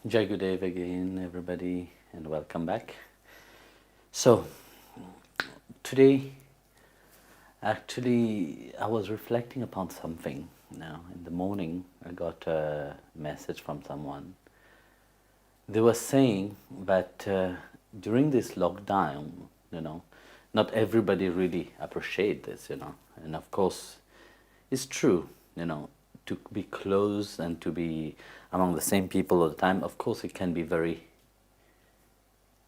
Jai Gudev again, everybody, and welcome back. So, today, actually, I was reflecting upon something. Now, in the morning, I got a message from someone. They were saying that during this lockdown, you know, not everybody really appreciate this, and of course, it's true, to be close and to be among the same people all the time. Of course, it can be very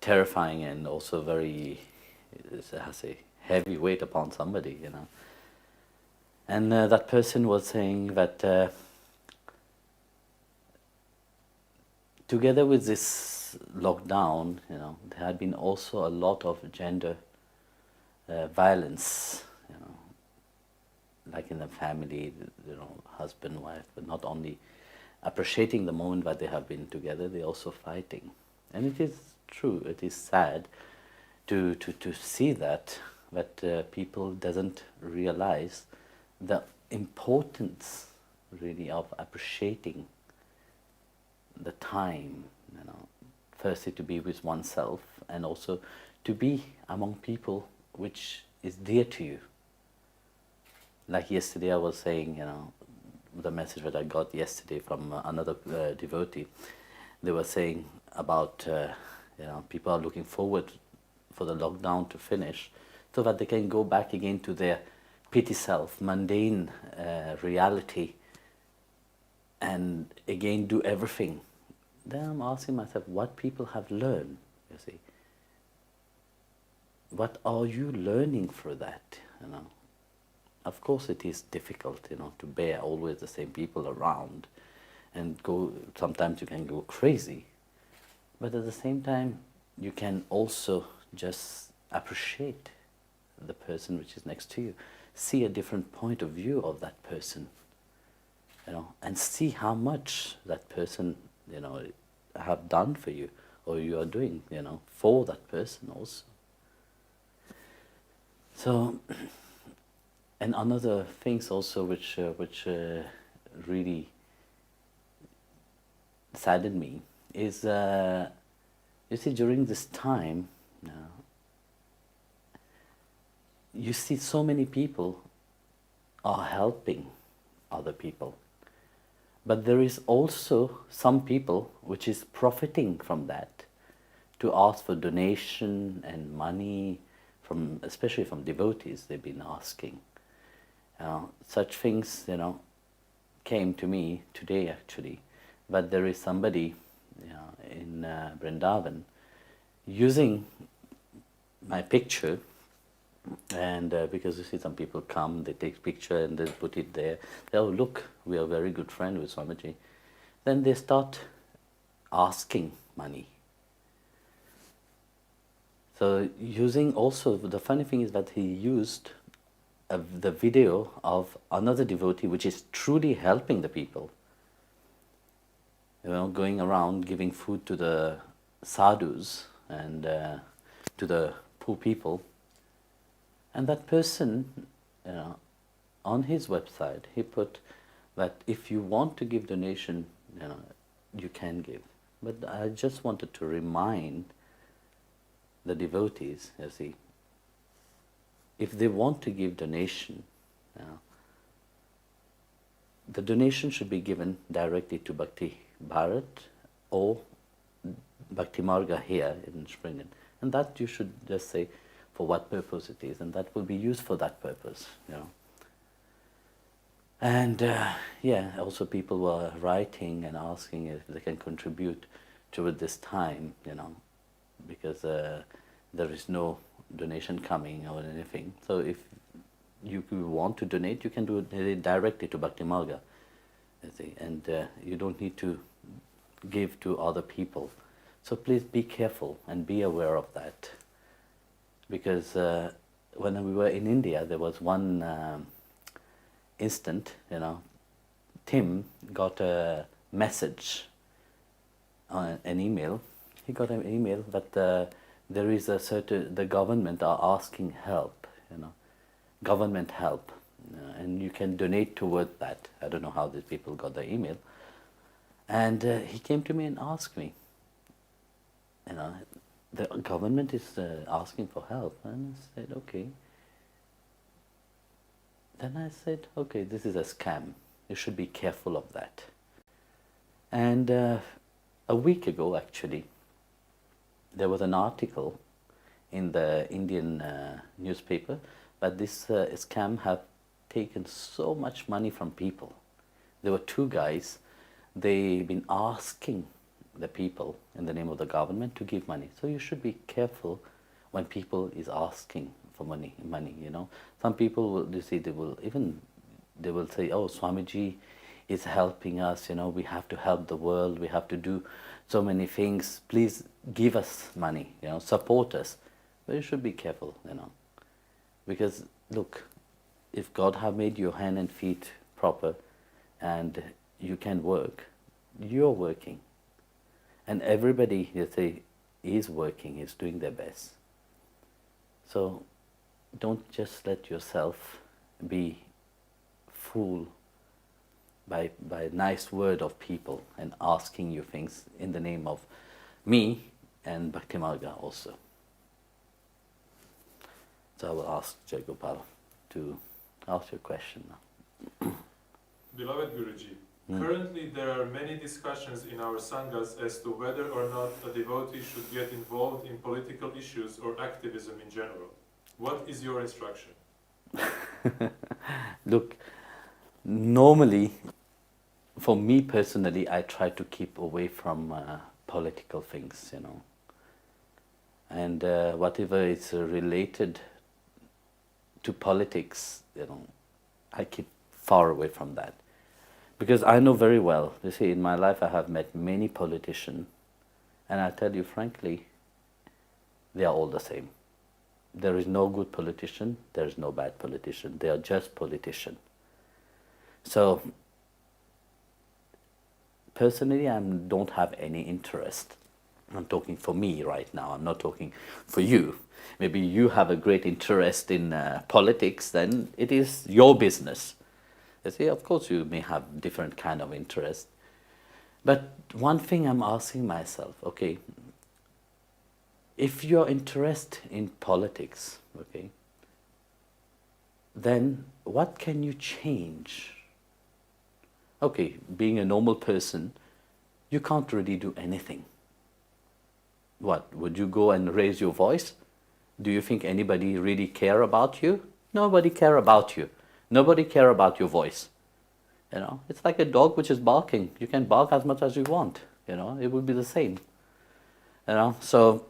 terrifying and also very, I say, heavy weight upon somebody. And that person was saying that together with this lockdown, there had been also a lot of gender violence, like in the family, husband, wife, but not only appreciating the moment that they have been together, they're also fighting. And it is true, it is sad to see that people doesn't realize the importance really of appreciating the time, firstly to be with oneself and also to be among people which is dear to you. Like yesterday I was saying, the message that I got yesterday from another devotee, they were saying about, people are looking forward for the lockdown to finish so that they can go back again to their petty self, mundane reality, and again do everything. Then I'm asking myself, what people have learned, you see. What are you learning through that, Of course it is difficult, to bear always the same people around and sometimes you can go crazy. But at the same time, you can also just appreciate the person which is next to you. See a different point of view of that person, and see how much that person, have done for you or you are doing, for that person also. So, and another things also which really saddened me is, you see, during this time, you see so many people are helping other people. But there is also some people which is profiting from that to ask for donation and money, especially from devotees. They've been asking. Such things, came to me today actually. But there is somebody in Vrindavan using my picture, and because you see some people come, they take picture and they put it there. They, oh look, we are a very good friend with Swamiji. Then they start asking money. So using also, the funny thing is that he used the video of another devotee which is truly helping the people. Going around giving food to the sadhus and to the poor people. And that person, on his website, he put that if you want to give donation, you can give. But I just wanted to remind the devotees, you see, if they want to give donation, the donation should be given directly to Bhakti Bharat or Bhakti Marga here in Springen. And that you should just say for what purpose it is, and that will be used for that purpose, And also people were writing and asking if they can contribute toward this time, because there is no donation coming or anything. So if you want to donate, you can do it directly to Bhakti Marga, and you don't need to give to other people. So please be careful and be aware of that. Because when we were in India, there was one instant, Tim got a message on an email. He got an email that there is the government are asking help, government help, and you can donate toward that. I don't know how these people got the email. And he came to me and asked me, you know, the government is asking for help. And I said, okay. Then I said, okay, this is a scam. You should be careful of that. And a week ago, actually, there was an article in the Indian newspaper, but this scam have taken so much money from people. There were two guys, they've been asking the people in the name of the government to give money. So you should be careful when people is asking for money, you know. Some people will, you see, they will say, oh, Swamiji is helping us, you know, we have to help the world, we have to do so many things, please give us money, you know, support us. But you should be careful, you know, because look, if God have made your hand and feet proper and you can work, you're working. And everybody, you say, is working, is doing their best. So don't just let yourself be fooled by nice word of people and asking you things in the name of me and Bhakti Marga also. So I will ask Jayagopal to ask your question now. Beloved Guruji, currently there are many discussions in our sanghas as to whether or not a devotee should get involved in political issues or activism in general. What is your instruction? Look, normally, for me personally, I try to keep away from political things, you know. And whatever is related to politics, you know, I keep far away from that. Because I know very well, you see, in my life I have met many politicians, and I tell you frankly, they are all the same. There is no good politician, there is no bad politician, they are just politicians. So, personally, I don't have any interest. I'm talking for me right now, I'm not talking for you. Maybe you have a great interest in politics, then it is your business. You see, of course you may have different kind of interest. But one thing I'm asking myself, okay, if you're interested in politics, okay, then what can you change? Okay, being a normal person, you can't really do anything. What, would you go and raise your voice? Do you think anybody really care about you? Nobody care about you. Nobody care about your voice. You know, it's like a dog which is barking. You can bark as much as you want. You know, it will be the same. You know, so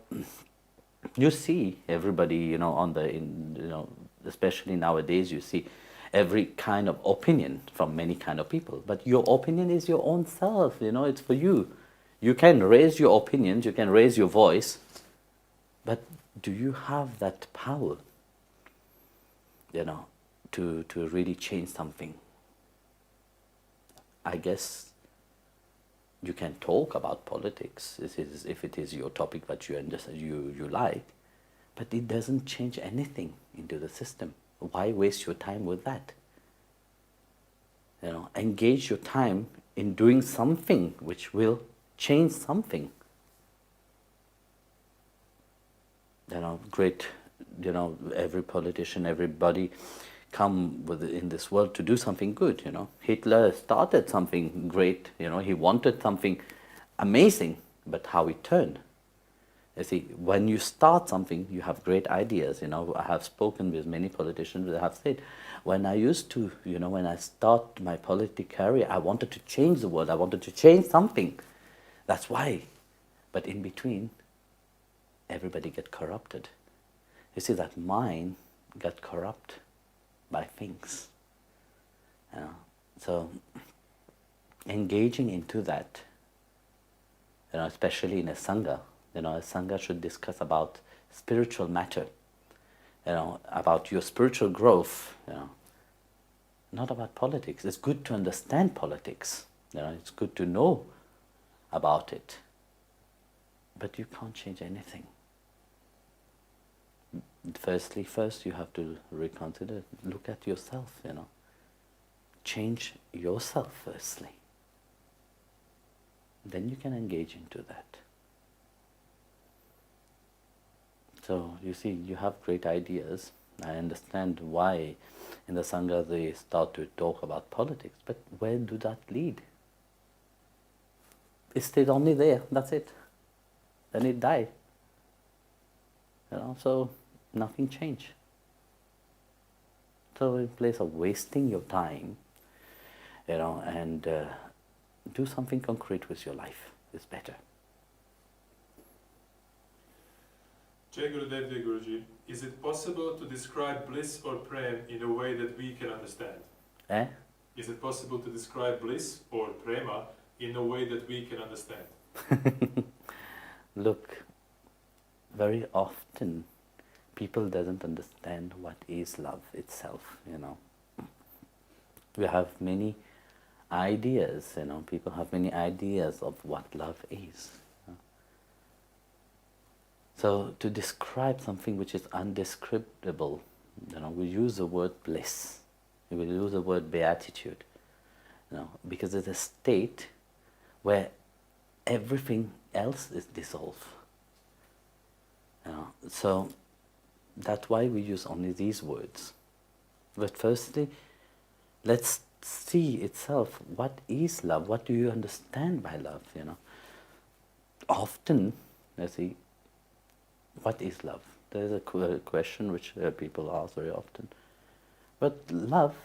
you see everybody, you know, especially nowadays, you see every kind of opinion from many kind of people. But your opinion is your own self. You know, it's for you. You can raise your opinions. You can raise your voice. But do you have that power, you know, to really change something? I guess you can talk about politics if it is your topic that you like, but it doesn't change anything into the system. Why waste your time with that? You know, engage your time in doing something which will change something. You know, great, you know, every politician, everybody come in this world to do something good, you know. Hitler started something great, you know, he wanted something amazing, but how it turned. You see, when you start something, you have great ideas, you know. I have spoken with many politicians that have said, when I used to, you know, when I start my political career, I wanted to change the world, I wanted to change something. That's why. But in between, everybody get corrupted. You see, that mind got corrupt by things. You know? So engaging into that, you know, especially in a sangha, you know, a sangha should discuss about spiritual matter, you know, about your spiritual growth, you know, not about politics. It's good to understand politics, you know, it's good to know about it, but you can't change anything. First you have to reconsider, look at yourself, you know. Change yourself firstly. then you can engage into that. So you see, you have great ideas. I understand why in the Sangha they start to talk about politics, but where do that lead? It stayed only there, that's it. Then it died. So nothing changed. So in place of wasting your time, and do something concrete with your life is better. Jai Gurudev Jai Guruji, is it possible to describe bliss or prem in a way that we can understand? Is it possible to describe bliss or prema in a way that we can understand? Look, very often people doesn't understand what is love itself, We have many ideas, people have many ideas of what love is. So to describe something which is undescribable, we use the word bliss, we will use the word beatitude, because it's a state where everything else is dissolved. So that's why we use only these words. But firstly, let's see itself, what is love? What do you understand by love? Often, let's see, what is love? There is a question which people ask very often. But love,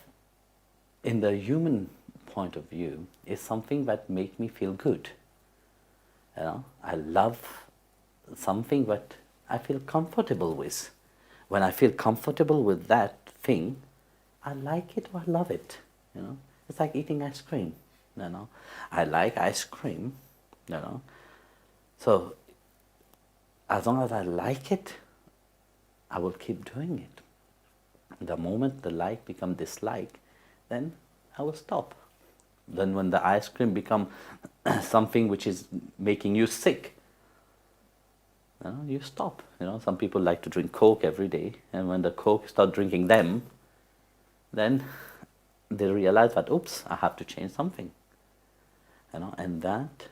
in the human point of view, is something that makes me feel good. I love something that I feel comfortable with. When I feel comfortable with that thing, I like it or I love it. It's like eating ice cream. I like ice cream. So as long as I like it, I will keep doing it. The moment the like becomes dislike, then I will stop. Then when the ice cream becomes something which is making you sick, you stop. Some people like to drink Coke every day, and when the Coke start drinking them, then they realize that, oops, I have to change something. And that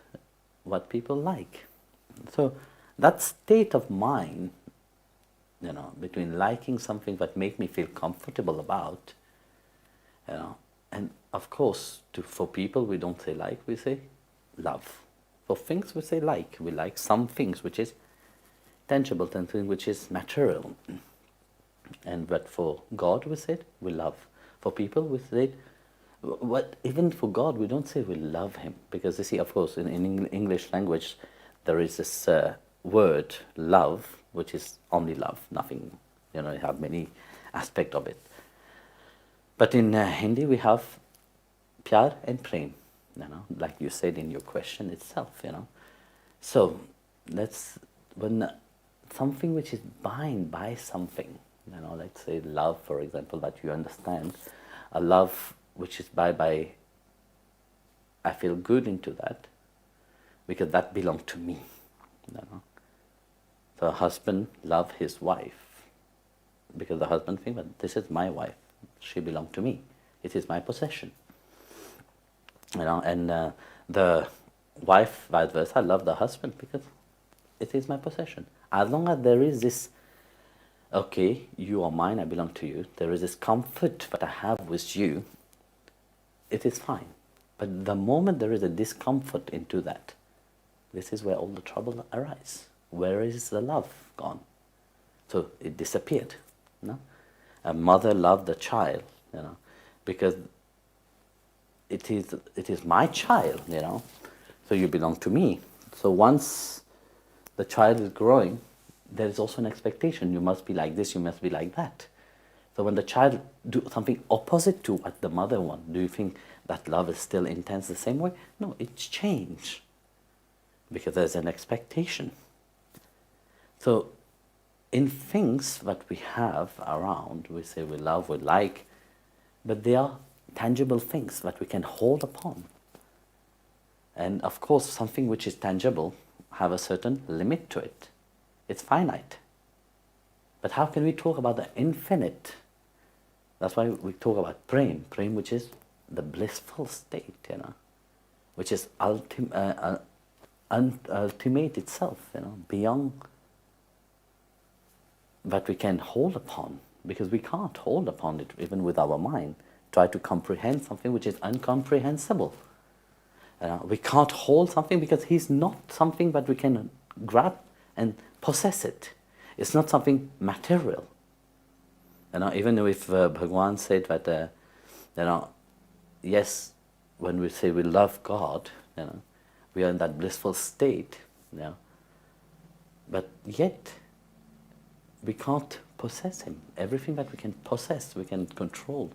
what people like. So that state of mind, between liking something that make me feel comfortable about, and of course, for people we don't say like, we say love. For things we say like. We like some things which is tangible, something which is material. But for God we said we love. For people we said, even for God we don't say we love Him, because you see, of course, in English language there is this word love, which is only love, nothing, you have many aspects of it. But in Hindi we have pyar and prem, like you said in your question itself, So when something which is bound by something, let's say love, for example, that you understand, a love which is by I feel good into that, because that belongs to me. So a husband loves his wife because the husband thinks that this is my wife, she belongs to me, it is my possession. And the wife, vice versa, love the husband because it is my possession. As long as there is this, okay, you are mine, I belong to you, there is this comfort that I have with you, it is fine. But the moment there is a discomfort into that, this is where all the trouble arises. Where is the love gone? So it disappeared. A mother loved the child, because it is my child, so you belong to me. So once the child is growing, there is also an expectation. You must be like this, you must be like that. So when the child do something opposite to what the mother wants, do you think that love is still intense the same way? No, it's changed. Because there's an expectation. So in things that we have around, we say we love, we like, but they are tangible things that we can hold upon. And of course, something which is tangible have a certain limit to it. It's finite. But how can we talk about the infinite? That's why we talk about prem, which is the blissful state, which is ultimate itself, beyond what we can hold upon, because we can't hold upon it even with our mind. Try to comprehend something which is incomprehensible. We can't hold something because he's not something that we can grab and possess it. It's not something material. Even if Bhagwan said that, yes, when we say we love God, we are in that blissful state, but yet we can't possess him. Everything that we can possess, we can control.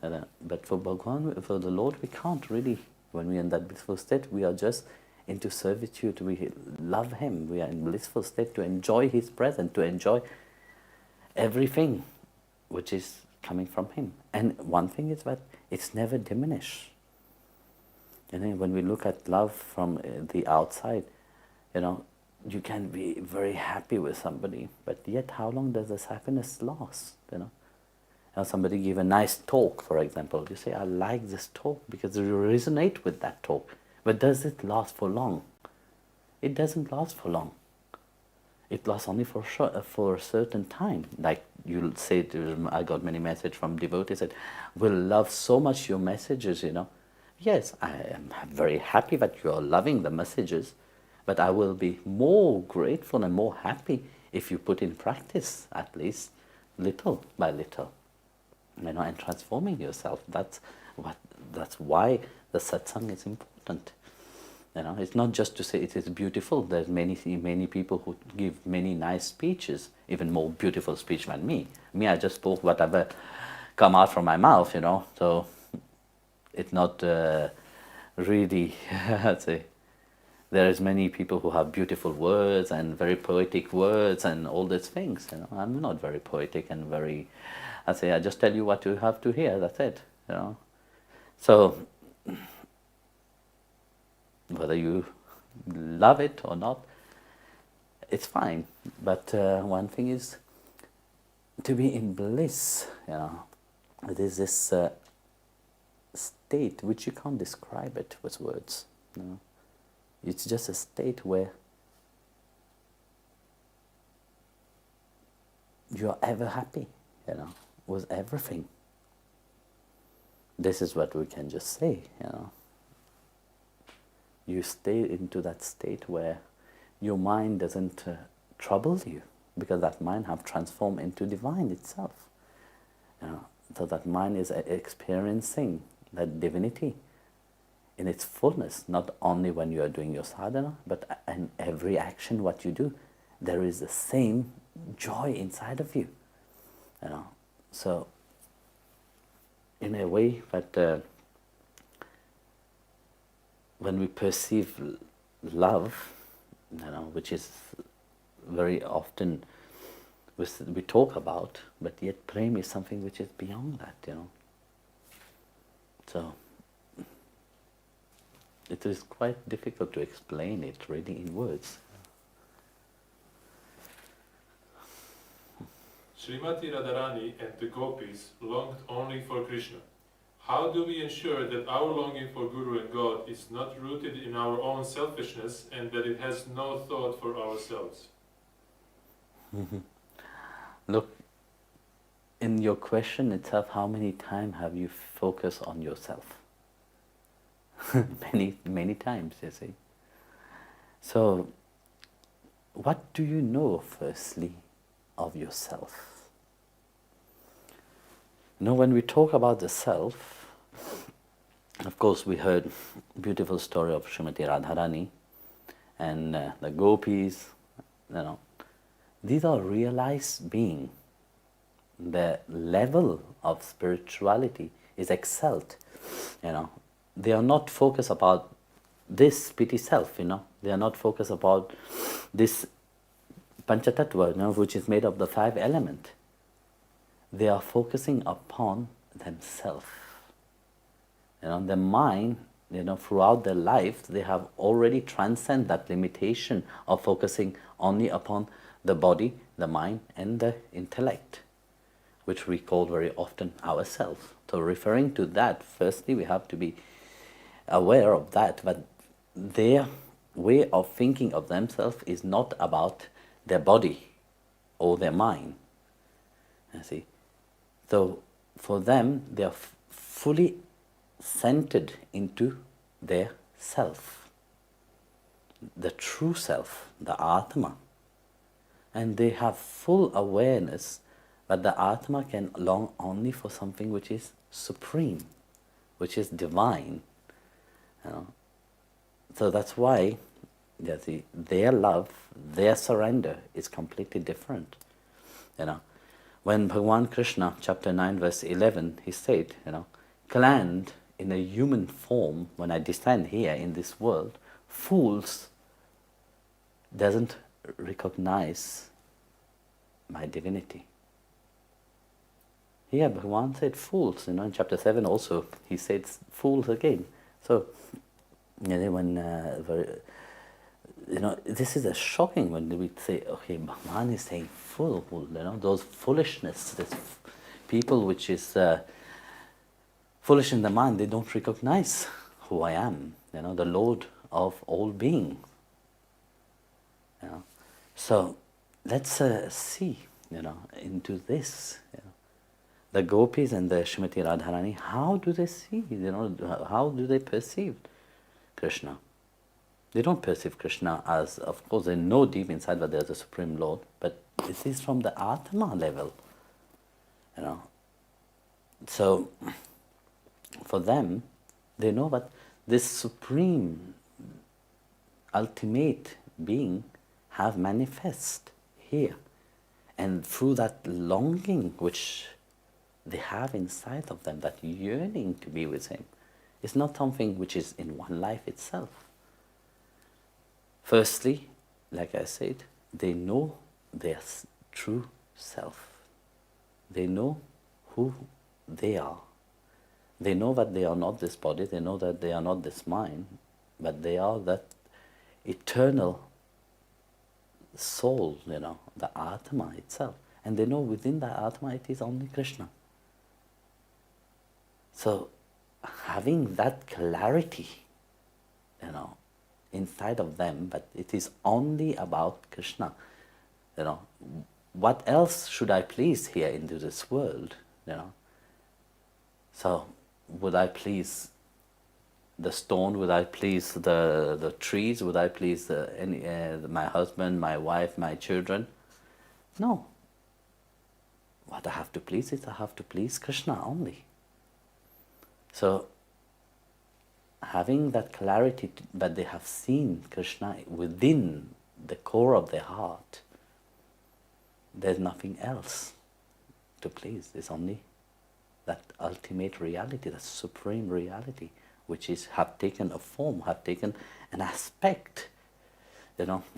But for Bhagwan, for the Lord, we can't really. When we are in that blissful state, we are just into servitude. We love him. We are in blissful state to enjoy his presence, to enjoy everything which is coming from him. And one thing is that it's never diminished. When we look at love from the outside, you can be very happy with somebody, but yet how long does this happiness last? Somebody give a nice talk, for example. You say, I like this talk because you resonate with that talk. But does it last for long? It doesn't last for long. It lasts only for a certain time. Like you'll say, I got many messages from devotees that will love so much your messages, Yes, I am very happy that you are loving the messages, but I will be more grateful and more happy if you put in practice, at least little by little, and transforming yourself. That's why the satsang is important. It's not just to say it is beautiful. There's many people who give many nice speeches, even more beautiful speech than me. I just spoke whatever come out from my mouth, So it's not really. I'd say there is many people who have beautiful words and very poetic words and all these things. I'm not very poetic and very. I just tell you what you have to hear. That's it. So whether you love it or not, it's fine. But one thing is to be in bliss. It is this state which you can't describe it with words. It's just a state where you are ever happy, with everything. This is what we can just say, You stay into that state where your mind doesn't trouble you, because that mind have transformed into divine itself. So that mind is experiencing that divinity in its fullness, not only when you are doing your sadhana, but in every action what you do, there is the same joy inside of you. So in a way that when we perceive love, which is very often we talk about, but yet prem is something which is beyond that, So it is quite difficult to explain it really in words. Srimati Radharani and the gopis longed only for Krishna. How do we ensure that our longing for Guru and God is not rooted in our own selfishness and that it has no thought for ourselves? Look, in your question itself, how many times have you focused on yourself? many times, you see. So, what do you know, firstly, of yourself? When we talk about the self, of course, we heard beautiful story of Srimati Radharani and the gopis. These are realized beings. The level of spirituality is excelled. They are not focused about this petty self. They are not focused about this Panchatattva, which is made of the 5 elements. They are focusing upon themselves. The mind, throughout their life, they have already transcended that limitation of focusing only upon the body, the mind, and the intellect, which we call very often ourselves. So referring to that, firstly, we have to be aware of that, but their way of thinking of themselves is not about their body or their mind. You see, so for them, they are fully centered into their self, the true self, the Atma. And they have full awareness that the Atma can long only for something which is supreme, which is divine. You know? So that's why their love, their surrender is completely different. You know, when Bhagavan Krishna, chapter 9, verse 11, he said, clad in a human form, when I descend here in this world, fools doesn't recognize my divinity. Here Bhagavan said fools, in chapter 7 also he said fools again. So when this is a shocking when we say, okay, Bhagavan is saying fool, those foolishness, this people which is foolish in the mind, they don't recognize who I am, the Lord of all beings. So let's see, into this. The gopis and the Srimati Radharani, how do they see? How do they perceive Krishna? They don't perceive Krishna as, of course, they know deep inside that there's a Supreme Lord, but it is from the Atma level, So, for them, they know that this Supreme, ultimate being have manifest here. And through that longing which they have inside of them, that yearning to be with Him, it's not something which is in one life itself. Firstly, like I said, they know their true self. They know who they are. They know that they are not this body, they know that they are not this mind, but they are that eternal soul, the Atma itself. And they know within the Atma it is only Krishna. So, having that clarity, inside of them, but it is only about Krishna. What else should I please here into this world? So, would I please the stone? Would I please the trees? Would I please my husband, my wife, my children? No. What I have to please is I have to please Krishna only. So, having that clarity that they have seen Krishna within the core of their heart, there's nothing else to please. It's only that ultimate reality, that supreme reality, which is have taken a form, have taken an aspect,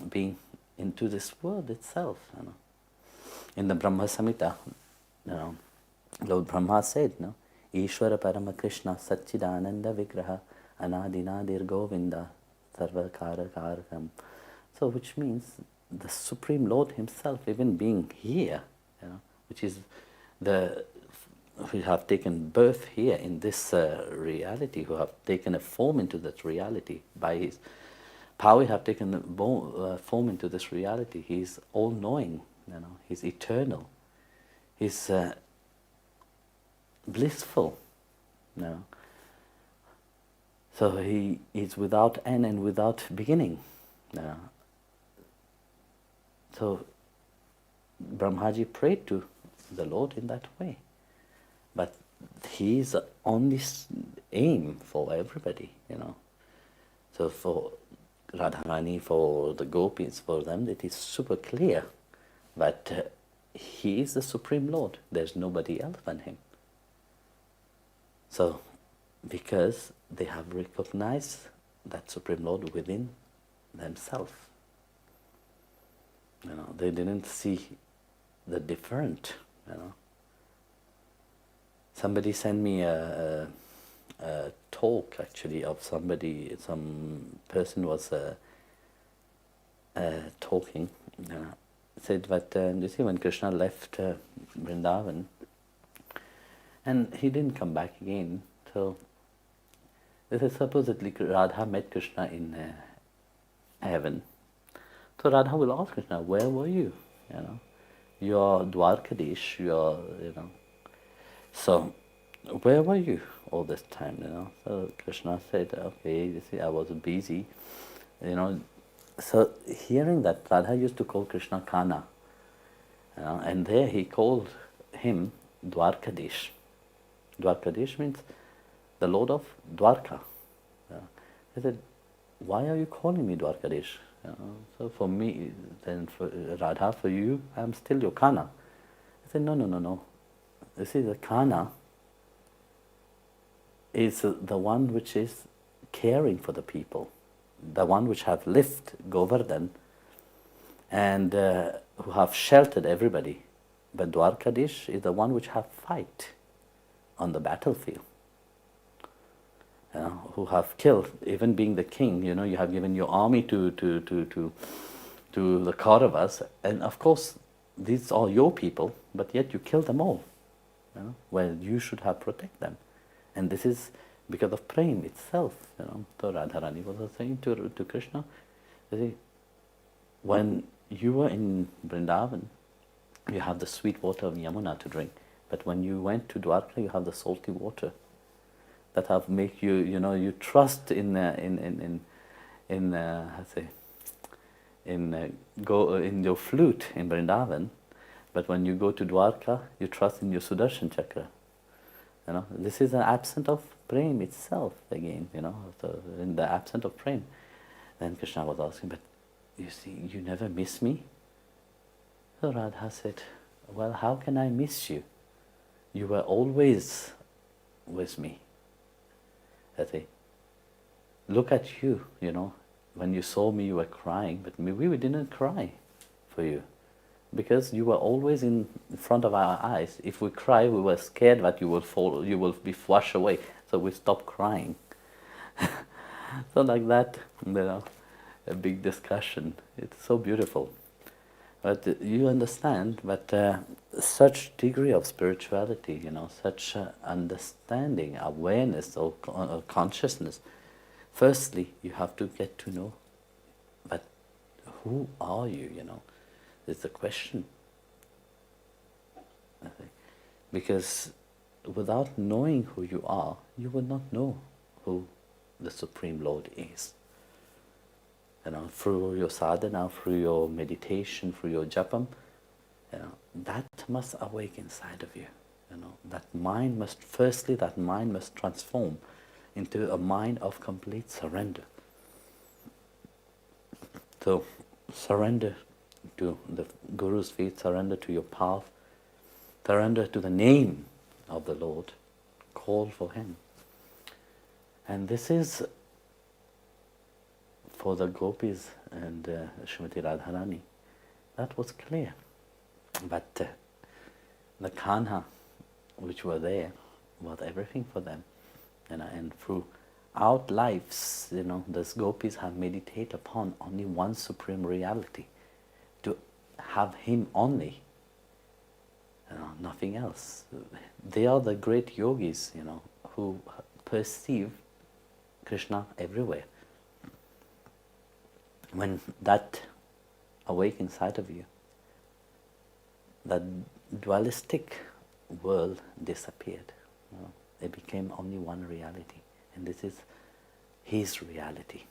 being into this world itself. In the Brahma Samhita, Lord Brahma said, Ishvara Parama Krishna Satchidananda Vigraha Anadinadir Govinda Sarvakara Karakam. So which means the Supreme Lord Himself, even being here, which is who have taken birth here in this reality, who have taken a form into that reality by His power, have taken a form into this reality. He is all-knowing, He's eternal, He's blissful, So He is without end and without beginning. So Brahmaji prayed to the Lord in that way. But He is the only aim for everybody, So for Radharani, for the gopis, for them, it is super clear that He is the Supreme Lord. There's nobody else than Him. So, because they have recognized that Supreme Lord within themselves. They didn't see the different, Somebody sent me a talk actually of somebody, some person was talking, said that, you see, when Krishna left Vrindavan, and he didn't come back again, so this is supposedly Radha met Krishna in heaven. So Radha will ask Krishna, where were you? You know, you're Dwarkadish, so where were you all this time? So Krishna said, okay, you see, I was busy. So hearing that, Radha used to call Krishna Kana, and there he called him Dwarkadish. Dwarkadish means the Lord of Dwarka. He said, why are you calling me Dwarkadish? So for me, then for Radha, for you, I'm still your Kana. I said, no. You see, the Kana is the one which is caring for the people, the one which have lived Govardhan and who have sheltered everybody. But Dwarkadish is the one which have fight on the battlefield. Who have killed, even being the king, you have given your army to the Kauravas, and of course these are your people, but yet you kill them all. Well, you should have protect them, and this is because of prem itself. So Radharani was saying to Krishna, you see, when you were in Vrindavan, you have the sweet water of Yamuna to drink, but when you went to Dwarka, you have the salty water that have make you, you trust in your flute in Vrindavan, but when you go to Dwarka, you trust in your Sudarshan Chakra. This is an absence of prem itself again. So in the absence of prem, then Krishna was asking, but you see, you never miss me. So Radha said, well, how can I miss you? You were always with me. Look at you, when you saw me you were crying, but we didn't cry for you because you were always in front of our eyes. If we cry, we were scared that you will fall, you will be washed away, so we stopped crying. So like that, a big discussion. It's so beautiful. But you understand that such degree of spirituality, such understanding, awareness or consciousness, firstly, you have to get to know, but who are you, It's the question. I think. Because without knowing who you are, you will not know who the Supreme Lord is. Through your sadhana, through your meditation, through your japam, that must awake inside of you. That mind must transform into a mind of complete surrender. So, surrender to the Guru's feet, surrender to your path, surrender to the name of the Lord, call for Him. And this is for the gopis and Srimati Radharani, that was clear. But the Kanha, which were there, was everything for them. And throughout lives, those gopis have meditated upon only one supreme reality, to have Him only, nothing else. They are the great yogis, who perceive Krishna everywhere. When that awake inside of you, that dualistic world disappeared. It became only one reality, and this is His reality.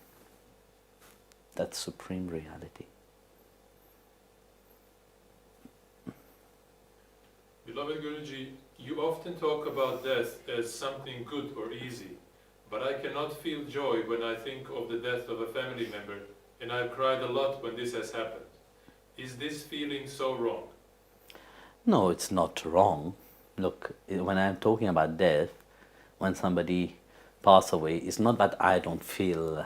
That supreme reality. Beloved Guruji, you often talk about death as something good or easy, but I cannot feel joy when I think of the death of a family member, and I've cried a lot when this has happened. Is this feeling so wrong? No, it's not wrong. Look, when I'm talking about death, when somebody passes away, it's not that I don't feel,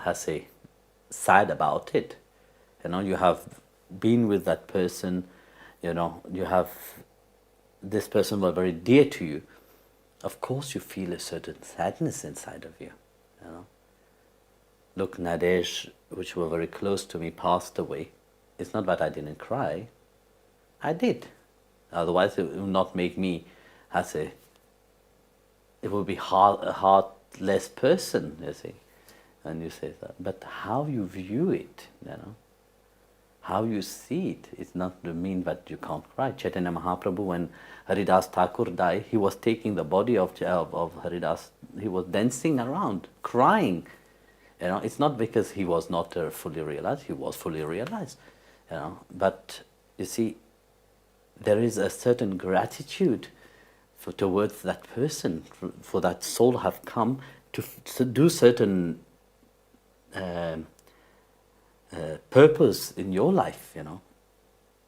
sad about it. You have been with that person, you have, this person was very dear to you. Of course you feel a certain sadness inside of you. Look, Nadesh, which were very close to me, passed away. It's not that I didn't cry. I did. Otherwise it will not make me, it will be a heartless person, And you say that. But how you view it, how you see it, it's not to mean that you can't cry. Chaitanya Mahaprabhu, when Haridas Thakur died, he was taking the body of Haridas, he was dancing around, crying. It's not because he was not fully realized, he was fully realized. But you see, there is a certain gratitude towards that person, for that soul have come to do certain purpose in your life.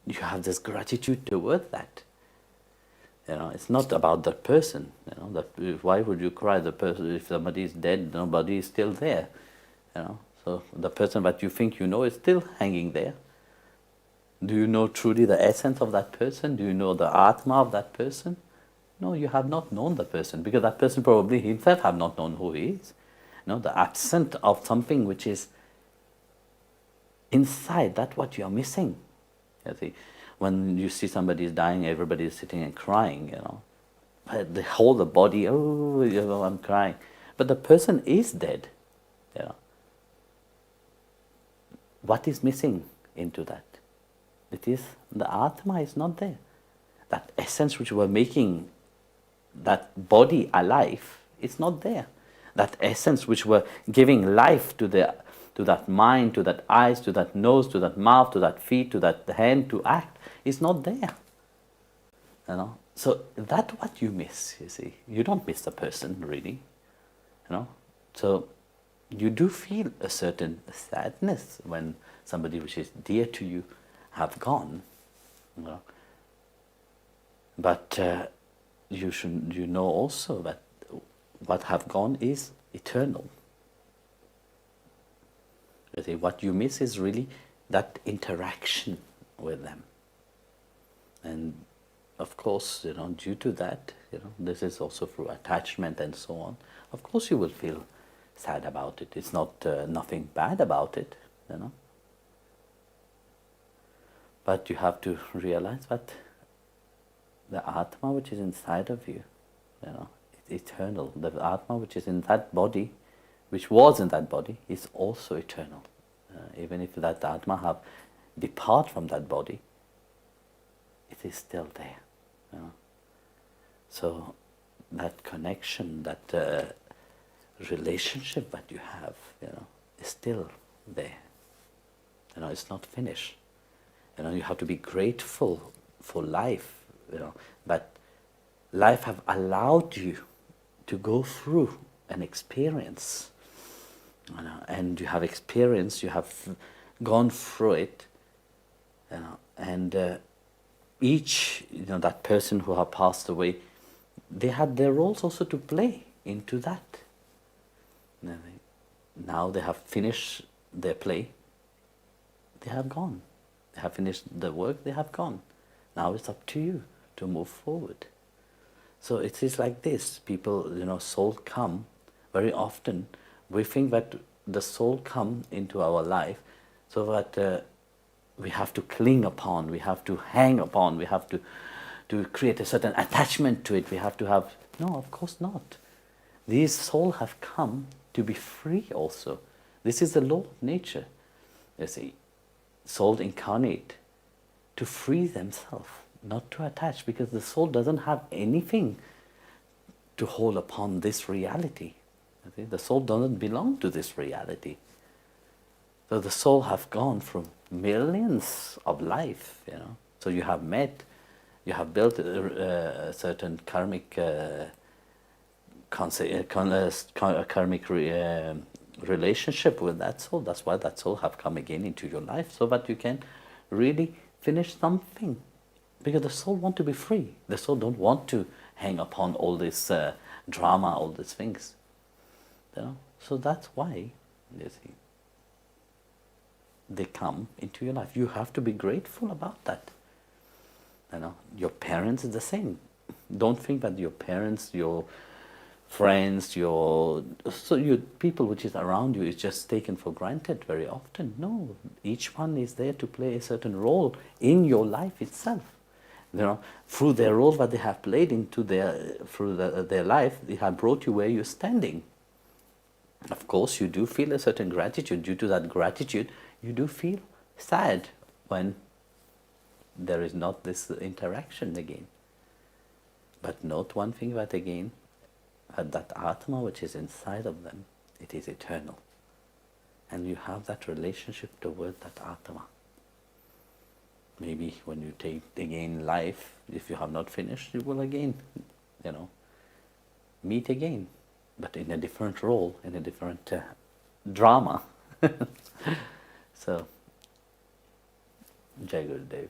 You have this gratitude towards that. It's not about the person. Why would you cry? The person, if somebody is dead, nobody is still there. So the person that you think is still hanging there. Do you know truly the essence of that person? Do you know the Atma of that person? No, you have not known the person, because that person probably himself have not known who he is. The absence of something which is inside, that's what you are missing. You see, when you see somebody is dying, everybody is sitting and crying, But the whole the body, I'm crying. But the person is dead. What is missing into that? It is the Atma is not there. That essence which were making that body alive is not there. That essence which were giving life to that mind, to that eyes, to that nose, to that mouth, to that feet, to that hand to act is not there. So that's what you miss, you see. You don't miss the person, really. So you do feel a certain sadness when somebody which is dear to you have gone. But you know also that what have gone is eternal. You see, what you miss is really that interaction with them. And of course, due to that, this is also through attachment and so on. Of course, you will feel sad about it. It's not nothing bad about it, But you have to realize that the Atma which is inside of you, it's eternal. The Atma which is in that body, which was in that body, is also eternal. Even if that Atma have depart from that body, it is still there. So that connection, that relationship that you have, is still there. It's not finished. You have to be grateful for life. But life have allowed you to go through an experience. And you have experienced, you have gone through it. And each, that person who have passed away, they had their roles also to play into that. Now they have finished their play, they have gone. They have finished the work, they have gone. Now it's up to you to move forward. So it is like this. People, soul come very often. We think that the soul come into our life so that we have to cling upon, we have to hang upon, we have to create a certain attachment to it. We have to have... No, of course not. These souls have come to be free also. This is the law of nature. You see, soul incarnate to free themselves, not to attach, because the soul doesn't have anything to hold upon this reality. You see, the soul doesn't belong to this reality. So the soul have gone from millions of life, So you have met, you have built a certain karmic relationship with that soul. That's why that soul have come again into your life, so that you can really finish something. Because the soul want to be free. The soul don't want to hang upon all this drama, all these things. So that's why, you see, they come into your life. You have to be grateful about that. Your parents is the same. Don't think that your parents, your friends, your people which is around you is just taken for granted very often. No, each one is there to play a certain role in your life itself. Through their role that they have played into their life, they have brought you where you're standing. Of course, you do feel a certain gratitude. Due to that gratitude, you do feel sad when there is not this interaction again. But note one thing, that again, that Atma which is inside of them, it is eternal. And you have that relationship toward that Atma. Maybe when you take again life, if you have not finished, you will again, meet again, but in a different role, in a different drama. So, Jai Gurudev.